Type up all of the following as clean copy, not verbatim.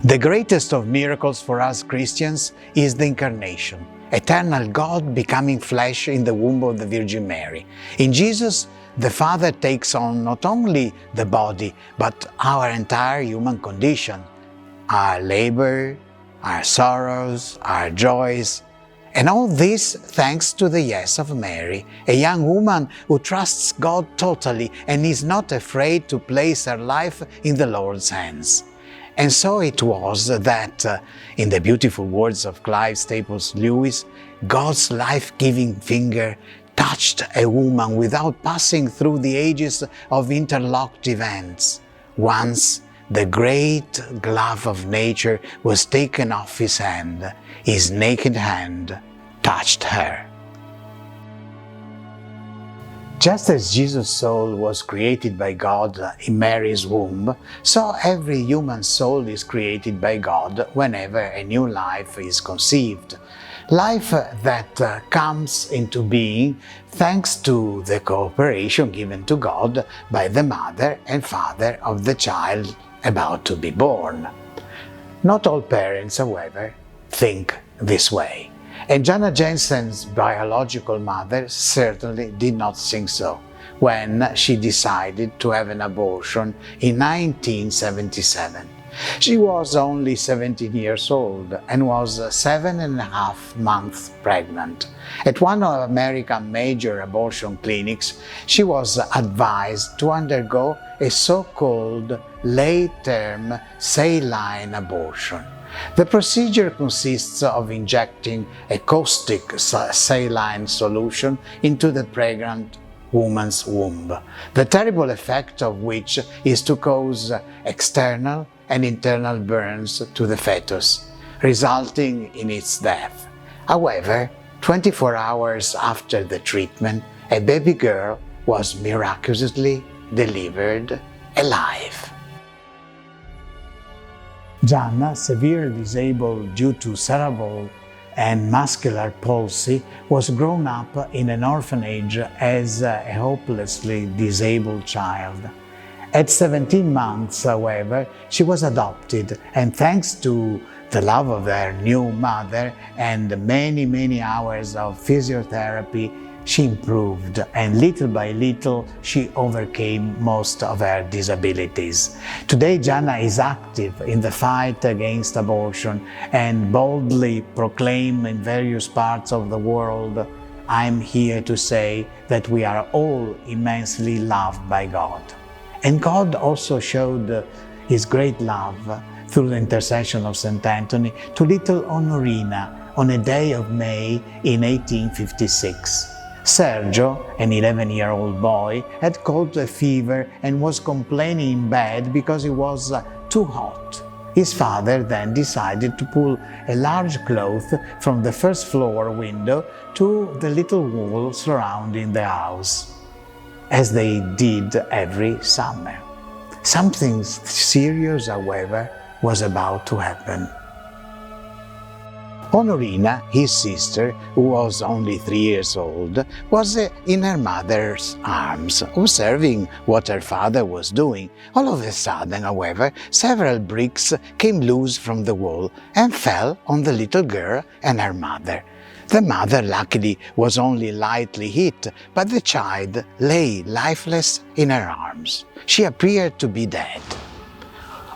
The greatest of miracles for us Christians is the Incarnation, eternal God becoming flesh in the womb of the Virgin Mary. In Jesus, the Father takes on not only the body, but our entire human condition, our labor, our sorrows, our joys, and all this thanks to the yes of Mary, a young woman who trusts God totally and is not afraid to place her life in the Lord's hands. And so it was that, in the beautiful words of Clive Staples Lewis, God's life-giving finger touched a woman without passing through the ages of interlocked events. Once the great glove of nature was taken off his hand, his naked hand touched her. Just as Jesus' soul was created by God in Mary's womb, so every human soul is created by God whenever a new life is conceived. Life that comes into being thanks to the cooperation given to God by the mother and father of the child about to be born. Not all parents, however, think this way. And Gianna Jensen's biological mother certainly did not think so when she decided to have an abortion in 1977. She was only 17 years old and was 7.5 months pregnant. At one of American major abortion clinics, she was advised to undergo a so-called late-term saline abortion. The procedure consists of injecting a caustic saline solution into the pregnant woman's womb, the terrible effect of which is to cause external and internal burns to the fetus, resulting in its death. However, 24 hours after the treatment, a baby girl was miraculously delivered alive. Gianna, severely disabled due to cerebral and muscular palsy, was grown up in an orphanage as a hopelessly disabled child. At 17 months, however, she was adopted, and thanks to the love of her new mother and many hours of physiotherapy, she improved, and little by little she overcame most of her disabilities. Today, Gianna is active in the fight against abortion and boldly proclaims in various parts of the world, "I'm here to say that we are all immensely loved by God." And God also showed His great love through the intercession of Sant'Antonio to little Onorina on a day of May in 1856. Sergio, an 11-year-old boy, had caught a fever and was complaining in bed because it was too hot. His father then decided to pull a large cloth from the first floor window to the little wall surrounding the house, as they did every summer. Something serious, however, was about to happen. Onorina, his sister, who was only 3 years old, was in her mother's arms, observing what her father was doing. All of a sudden, however, several bricks came loose from the wall and fell on the little girl and her mother. The mother, luckily, was only lightly hit, but the child lay lifeless in her arms. She appeared to be dead.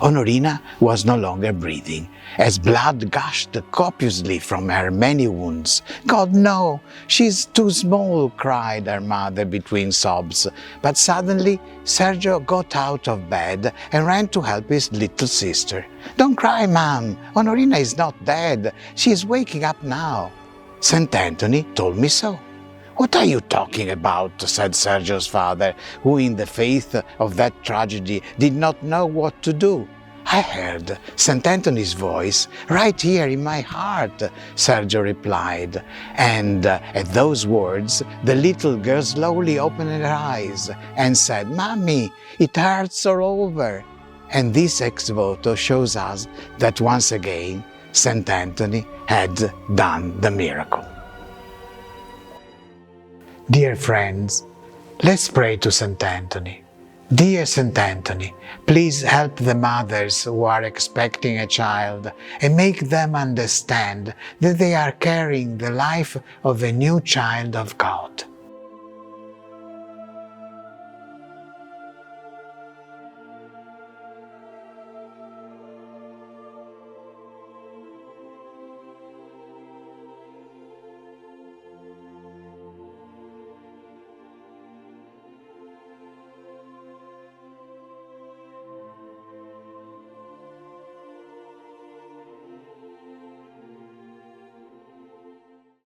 Onorina was no longer breathing, as blood gushed copiously from her many wounds. "God, no! She's too small!" cried her mother between sobs. But suddenly, Sergio got out of bed and ran to help his little sister. "Don't cry, Mom! Onorina is not dead. She is waking up now. Sant'Antonio told me so." "What are you talking about?" said Sergio's father, who in the faith of that tragedy did not know what to do. "I heard Sant'Antonio's voice right here in my heart," Sergio replied. And at those words, the little girl slowly opened her eyes and said, "Mommy, it hurts all over." And this ex voto shows us that once again, Sant'Antonio had done the miracle. Dear friends, let's pray to Sant'Antonio. Dear Saint Anthony, please help the mothers who are expecting a child and make them understand that they are carrying the life of a new child of God.